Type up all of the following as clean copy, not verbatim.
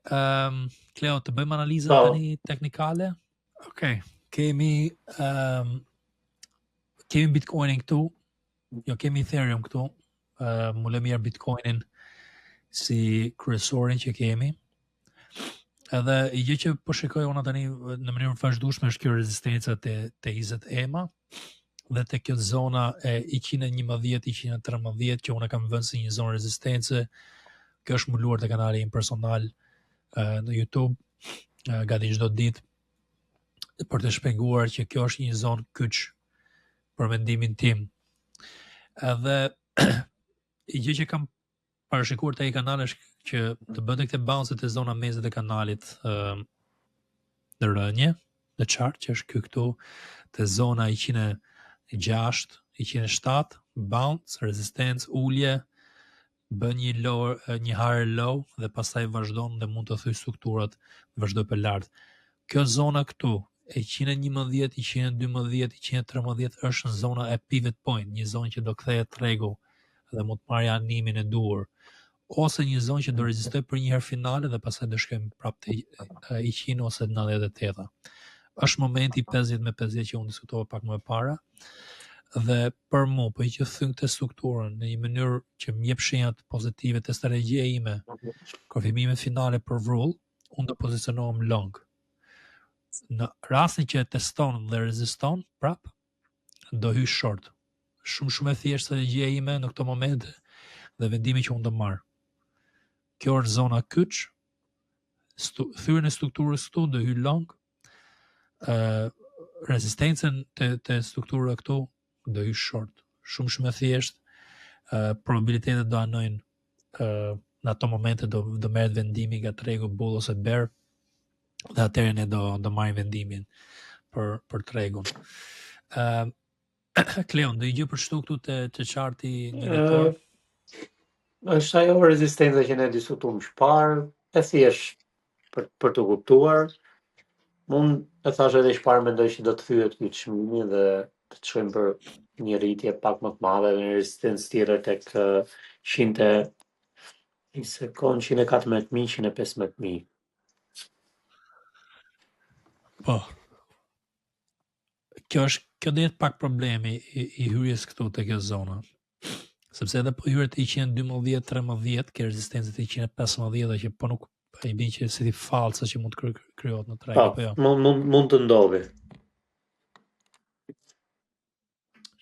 Kleo, të bëjmë analizën Po. tani teknikale. Okej, kemi Bitcoinin këtu, jo kemi Ethereum këtu, mu lë mirë Bitcoinin si kryesorin që kemi. Edhe i gjë që po shikoj unë tani në mënyrë vazhdueshme është kjo rezistenca te 20 EMA dhe te kjo zona e 111-113 që unë kam vënë si një zonë rezistence. Kjo është mbuluar te kanali im personal në YouTube gati çdo ditë për të shpjeguar që kjo është një zonë kyç për mendimin tim. Edhe i gjë që kam parashikuar te ai kanal është që të bënte këtë bounce te zona mesit e kanalit në rënje, në chart që është ky këtu te zona 106, 107, bounce, resistance, ulje, bën një lower, një higher low dhe pastaj vazhdon dhe mund të thyj strukturat vazhdoj për lart. Kjo zona këtu e 111, 112, 113 është në zona e pivot point, një zonë që do kthehet tregu dhe mund të marrë animin e duhur, ose një zonë që do rezistoj për një herë finale dhe pastaj do shkojmë prapë te 100 ose 98. Është momenti 50-50 që unë diskutova pak më parë. Dhe për mu, po i që thym të strukturën në një mënyrë që më jep shenjat pozitive të strategjia ime, konfirmime finale për vrull, unë do pozicionohem long. Në rastin që e teston dhe reziston, prap, do hy short. Shumë e thjeshtë strategjia ime në këto momente dhe vendimi që unë do marr. Kjo është zona kyç, thyrën e strukturës këtu do hy long, rezistencën të strukturës këtu do hy short. Shumë e thjeshtë, probabilitetet do anojnë në ato momente do merret vendimi nga tregu bull ose bear dhe atëherë ne do marrim vendimin për tregun. Kleon, do i gjë për shtu këtu të charti një ditor? Është ajo rezistenca që ne diskutuam shpar, e thjesht për të kuptuar. Mund e thash edhe shpar mendoj që do të thyet ky çmimi dhe të çojmë për një rritje pak më të madhe dhe një rezistencë tjetër tek 100 një sekond 114.000, 115.000. Po. Kjo do jetë pak problemi i hyrjes këtu te kjo zona. Sepse edhe po hyret 112-13, ke rezistencët 115 dhe që po nuk i bin që si falsa që mund të krijohet në treg apo jo. Mund të ndodhi.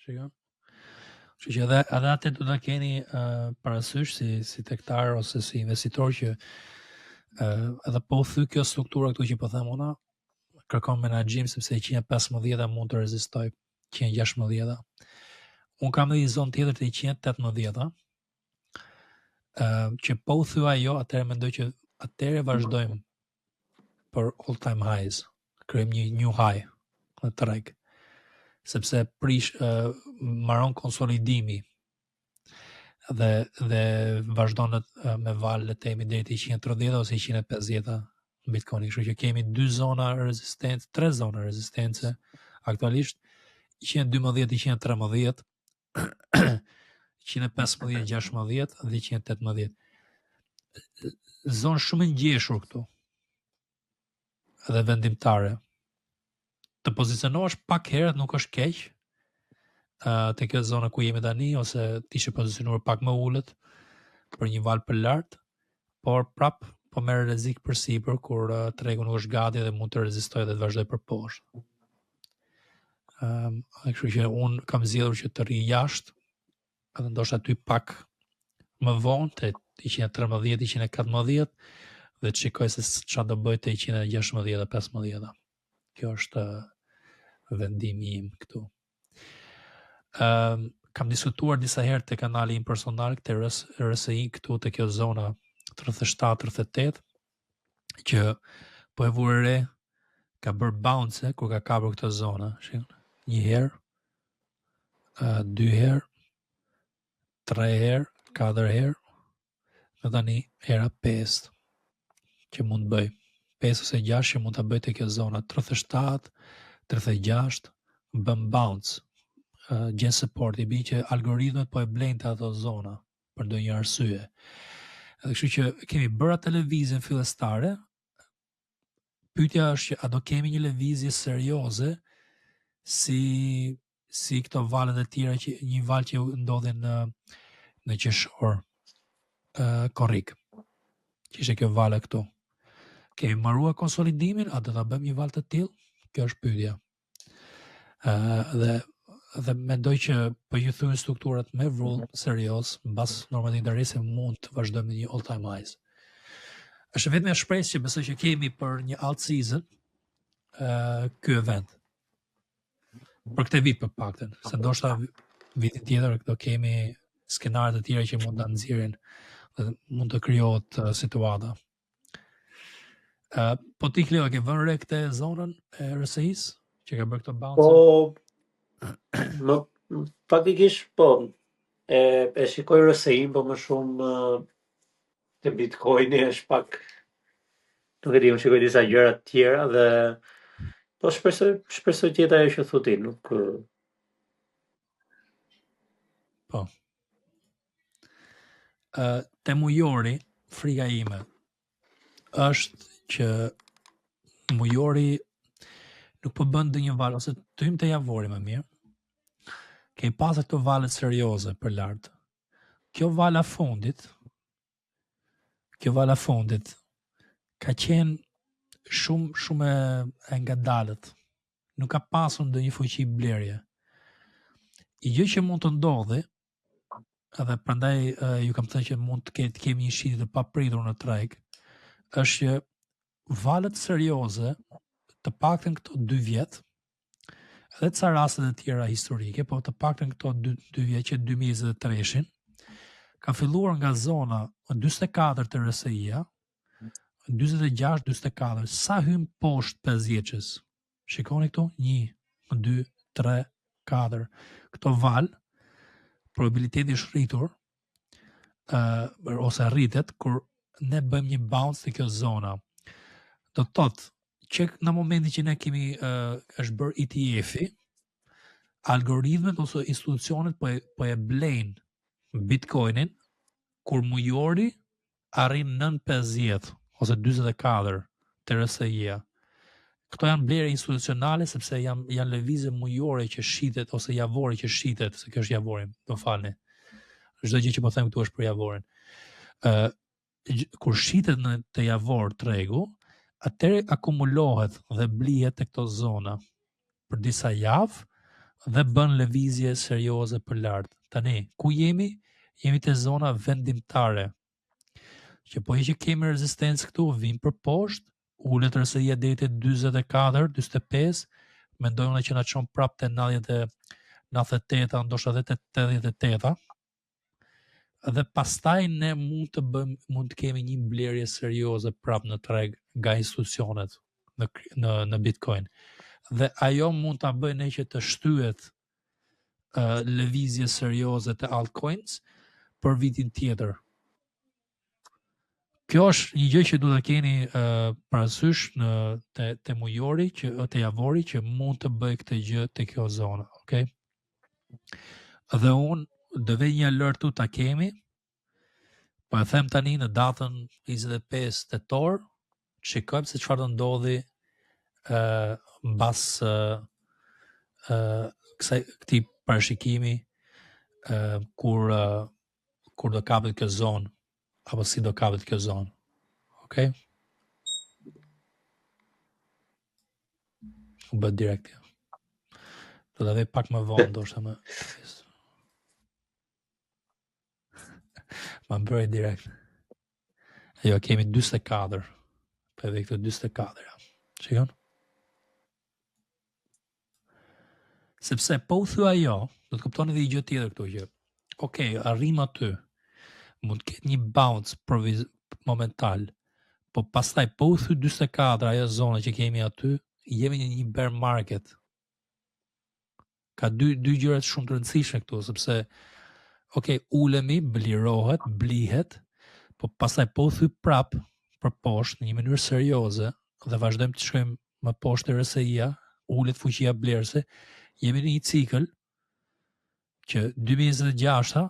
Shikoj. Kështu që edhe atë do ta keni parasysh si tektar ose si investitor që edhe po thy kjo struktura këtu që po them unë, kërkon menaxhim sepse 115 mund të rezistoj 116. Unë kam edhe një zonë tjetër të 118, që po u thy ajo, atëherë mendoj që atëherë vazhdojmë për all time highs, krijojmë një new high në treg, sepse maron konsolidimi dhe vazhdon me val le temi deri te 130 ose 150 Bitcoin. Kështu që kemi 2 zona rezistence, 3 zona rezistence aktualisht, 112, 113, 115, 16 dhe 118. Zonë shumë ngjeshur këtu. Edhe vendimtare. Të pozicionohesh pak herët nuk është keq. Te kjo zona ku jemi tani ose të ishe pozicionuar pak më ulët për një val për lart, por prap po merr rrezik përsipër kur tregu nuk është gati dhe mund të rezistojë dhe të vazhdoj për poshtë. Kështu që unë kam zgjedhur që të rri jashtë, edhe ndoshta aty pak më vonë te 113, 114 dhe të shikoj se çfarë do bëj te 116 dhe 15. Kjo është vendimi im këtu. Kam diskutuar disa herë te kanali im personal te RSI këtu te kjo zona 37-38 që po e vure re ka bërë bounce kur ka kapur këtë zonë, një herë, 2 herë, 3 herë, 4 herë, në tani hera 5 që mund bëj, 5 ose 6 që mund ta bëj te kjo zona 37, 36, bën bounce, gjen support, i bi që algoritmet po e blejnë të ato zona për ndonjë arsye. Edhe kështu që kemi bërë atë lëvizjen fillestare. Pyetja është që a do kemi një lëvizje serioze si këto valet e tjera, që një val që ndodhin në qershor, korrik, që ishte kjo vale këtu. Kemi mbaruar konsolidimin, a do ta bëjmë një val të tillë? Kjo është pyetja. Dhe mendoj që po ju thyen strukturat me vull serioz, mbas normave të interesi mund të vazhdojmë në një all time highs. Është vetëm një shpresë që besoj që kemi për një alt season ky event. Për këtë vit për paktën, se ndoshta vitin tjetër do kemi skenare të tjera që mund ta nxjerrin dhe mund të krijohet situata. Po ti Kleo, ke vënë re këtë zonën e RSI-s që ka bërë këto bounce? Po, faktikisht po, e shikoj RSI-n, po më shumë te Bitcoini është pak, nuk e di, unë shikoj disa gjëra të tjera dhe po shpresoj të jetë ajo që thotë, nuk Po. Te mujori, frika ime është që mujori nuk po bën ndonjë val, ose të hym te javori më mirë. Kemi pasur këto valet serioze për lart. Kjo vala fundit ka qenë shumë e ngadalët. Nuk ka pasur ndonjë fuqi blerje. I gjë që mund të ndodhi, edhe prandaj ju kam thënë që mund të kemi një shitje të papritur në treg, është që valet serioze, të paktën këto 2 vjet, edhe ca raste të tjera historike, po të paktën këto 2 vjet që 2023-shin, ka filluar nga zona 44 të RSI-ja, 46, 44, sa hym poshtë 50-shës. Shikoni këtu, 1, 2, 3, 4. Këto val, probabiliteti është rritur, ose rritet, kur ne bëjmë një bounce të kjo zona. Do të thotë që në momentin që ne kemi është bërë ETF-i, algoritmet ose institucionet po e blejnë Bitcoinin kur mujori arrin 950 ose 44 të RSI-ja. Këto janë blerje institucionale sepse janë lëvizje mujore që shitet ose javore që shitet, se kjo është javori, do falni. Çdo gjë që po them këtu është për javorin. Kur shitet në të javor tregu, atëre akumulohet dhe blihet te këto zona për disa javë dhe bën lëvizje serioze për lart. Tani, ku jemi? Jemi te zona vendimtare. Që po që kemi rezistencë këtu, vim për poshtë, ulet RSI-ja deri te 44, 45, mendojnë që na çon prapë te 98, ndoshta edhe te 88. Dhe pastaj ne mund të kemi një blerje serioze prapë në treg nga institucionet në Bitcoin. Dhe ajo mund ta bëjë ne që të shtyhet lëvizje serioze të altcoins për vitin tjetër. Kjo është një gjë që duhet ta keni parasysh te mujori, te javori, që mund të bëj këtë gjë te kjo zonë, okay? Dhe unë do vë një alert ta kemi. Po e them tani në datën 25 tetor, shikojmë se çfarë do ndodhi mbas këtij parashikimi, kur do kapet kjo zonë, apo si do kapet kjo zonë. Okay? U bë direkt. Do ta vë pak më vonë, ndoshta më. Ma bëri direkt. Jo, kemi 24. Po edhe këto 24. Ja. Shikon? Sepse po u thua ajo, do të kuptoni edhe një gjë tjetër këtu që, okay, arrim aty. Mund të ketë një bounce momental, po pastaj po u thy 44 ajo zona që kemi aty, jemi në një bear market. Ka dy gjëra shumë të rëndësishme këtu, sepse okay, ulemi, blirohet, blihet, po pastaj po u thy prap për poshtë në një mënyrë serioze dhe vazhdojmë të shkojmë më poshtë RSI-ja, ulet fuqia blerëse, jemi në një cikël që 2026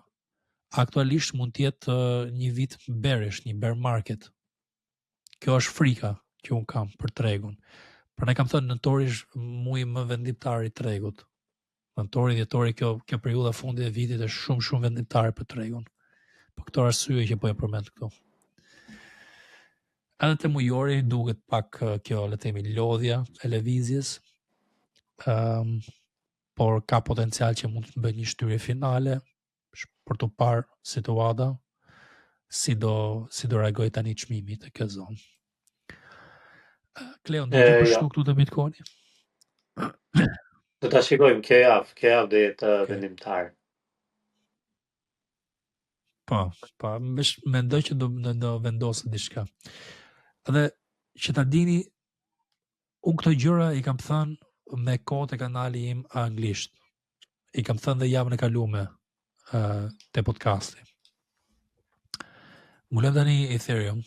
aktualisht mund të jetë një vit bearish, një bear market. Kjo është frika që unë kam për tregun. Prandaj kam thënë nëntori është muaji më vendimtar i tregut. Nëntori, dhjetori, kjo periudha fundit e vitit është shumë vendimtare për tregun. Për këto arsye që po e përmend këtu. Edhe te mujori duket pak kjo, le të themi, lodhja e lëvizjes. Por ka potencial që mund të bëjë një shtyrje finale për të parë situata si do reagoj tani çmimi te kjo zonë. Kleo, do të përshtu këtu të Bitcoini? Do ta shikojmë kjo javë do jetë vendimtar. Po, mendoj që do vendosë diçka. Edhe që ta dini, unë këto gjëra i kam thënë me kohë te kanali im anglisht. I kam thënë dhe javën e kaluame te podcasti. Mulem tani Ethereum.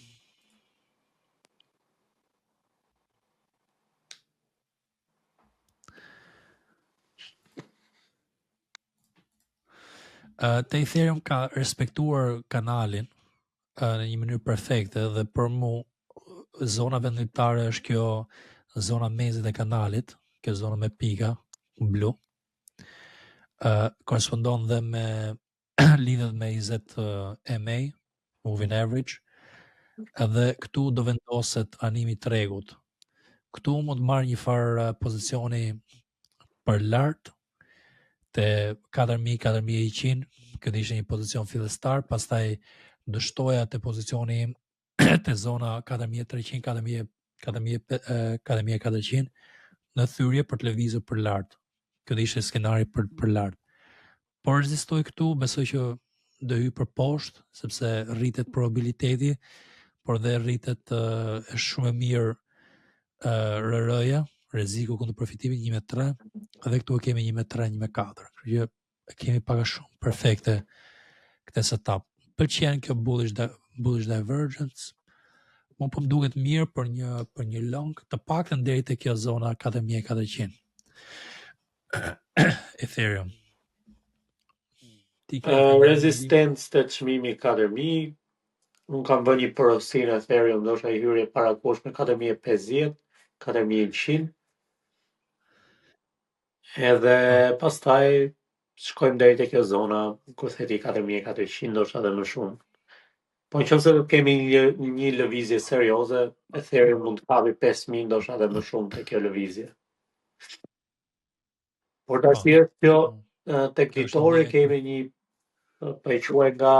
Te Ethereum ka respektuar kanalin në një mënyrë perfekte dhe për mu zona vendimtare është kjo zona mezit e kanalit, kjo zona me pika blu. Korespondon dhe me lidhet me 20 MA, moving average, edhe këtu do vendoset animi tregut. Këtu mund të marrë një farë pozicioni për lartë te 4.100, këtë ishte një pozicion fillestar, pastaj dështoja te pozicioni te zona 4.300, 4.400 në thyrje për të lëvizur për lartë. Këtë ishte skenari për lartë. Por rezistoj këtu, besoj që do hyj për poshtë, sepse rritet probabiliteti, por dhe rritet është shumë e mirë RR-ja, rreziku kundër profitimit 1.3, dhe këtu e kemi 1.3, 1.4. Kështu që kemi pak a shumë perfekte këtë setup. Pëlqen kjo bullish divergence. Më po më duket mirë për një long, të paktën deri te kjo zona 4.400. Ethereum. Rezistencë të çmimi 4.000. Unë kam bërë një porosi në Ethereum, ndoshta i hyrje para kush me 4.050, 4.100. Edhe pastaj shkojmë deri te kjo zona, ku theti 4.400, ndoshta edhe më shumë. Po nëse kemi një lëvizje serioze, Ethereum mund të kapi 5.000, ndoshta edhe më shumë te kjo lëvizje. Por tash kjo tek ditore kemi një po e quaj nga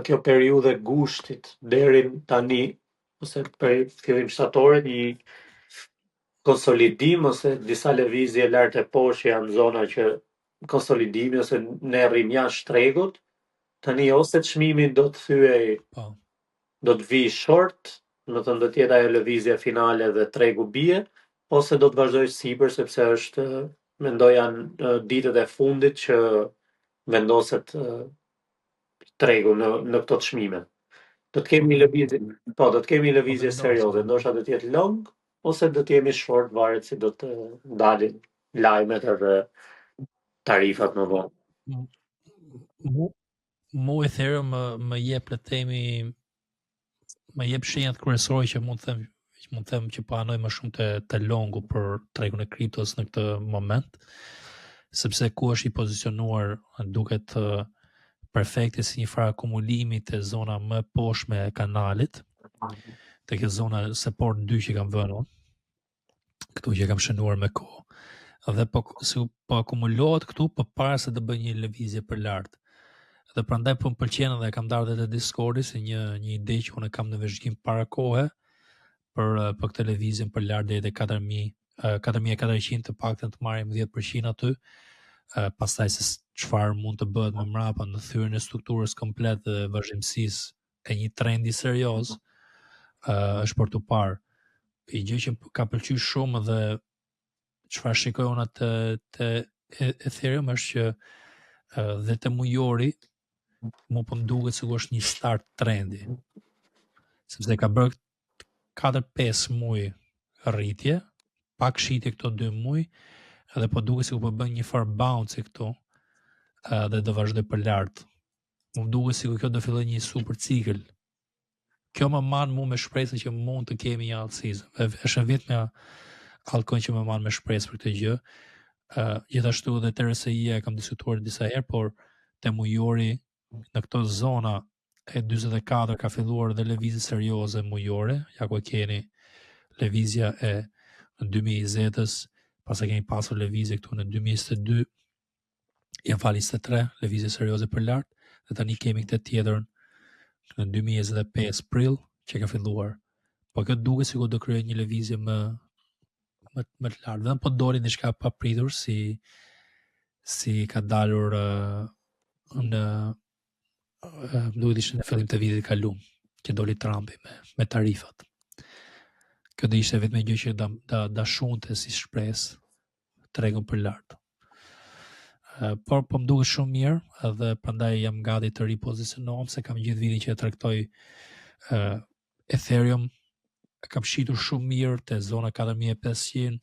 kjo periudhë gushtit deri tani, ose për fillim shtatore, një konsolidim ose disa lëvizje lart e poshtë janë zona që konsolidimi ose ne rrim jashtë tregut. Tani ose çmimi do të thyej, do të vi short, do të thënë do të jetë ajo lëvizja finale dhe tregu bie, ose do të vazhdoj sipër, sepse është, mendoj janë ditët e fundit që vendoset tregu në këto çmime. Do të kemi lëvizje serioze, ndoshta do të jetë long ose do të jemi short, varet si do të dalin lajmet edhe tarifat më vonë. Mu Ethereum më jep, le të themi, më jep shenjat kryesore që mund të them që po anoj më shumë te longu për tregun e kriptos në këtë moment, sepse ku është i pozicionuar duket perfekte si një farë akumulimi te zona më poshtme e kanalit, te kjo zona support 2 që kam vënë, këtu që kam shënuar me kohë. Dhe po akumulohet këtu përpara se të bëj një lëvizje për lart. Dhe prandaj po më pëlqen dhe kam darë dhe te Discordi si një ide që unë kam në vëzhgim para kohe për këtë lëvizjen për lart deri te 4.400, të paktën të marrim 10% aty. Pastaj se çfarë mund të bëhet më mbrapa në thyrjen e strukturës komplet dhe vazhdimësisë e një trendi serioz, është për të parë. I gjë që ka pëlqyer shumë dhe çfarë shikoj unë te Ethereum është që dhe te mujori mu po më duket sikur është një start trendi. Sepse ka bërë 4-5 muaj rritje, pak shitje këto 2 muaj, edhe po duket sikur po bën një far bounce këtu. dhe do vazhdoj për lart. Më duket sikur kjo do filloj një super cikël. Kjo më man mu me shpresën që mund të kemi një altësizm. Është vetëm altcoin që më man me shpresë për këtë gjë. Gjithashtu edhe TRSI kam diskutuar disa herë, por te mujori në këto zona e 44 ka filluar dhe lëvizje serioze mujore, ja ku e keni lëvizja e 2020-s, pas e kemi pasur lëvizje këtu në 2022, janë fali 23, lëvizje serioze për lart, dhe tani kemi këtë tjetër në 2025 prill që ka filluar. Po kjo duket sikur do krijojë një lëvizje më të lartë. Dhe po doli diçka pa pritur si ka dalur në duhet ishte në fillim të vitit kaluar, që doli Trumpi me tarifat. Kjo do ishte vetëm gjë që da shunte si shpresë tregun për lart. Por po më duket shumë mirë, edhe prandaj jam gati të ripozicionohem, se kam gjithë vitin që e tregtoj Ethereum, kam shitur shumë mirë te zona 4500,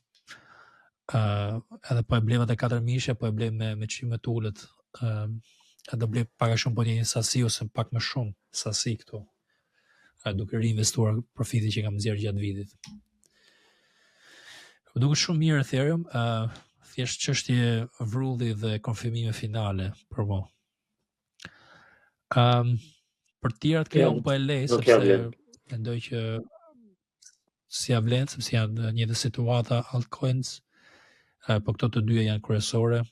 edhe po e bleva te 4000, po e blej me çime të ulët, do blej pak a shumë po një sasi ose pak më shumë sasi këtu, duke reinvestuar profitin që kam nxjerr gjatë vitit. Më duket shumë mirë Ethereum, thjesht çështje vrulli dhe konfirmime finale për mua. Për tjerat kjo po e lej, sepse mendoj që si ja vlen, sepse janë një të situata altcoins, po këto të dyja janë kryesore,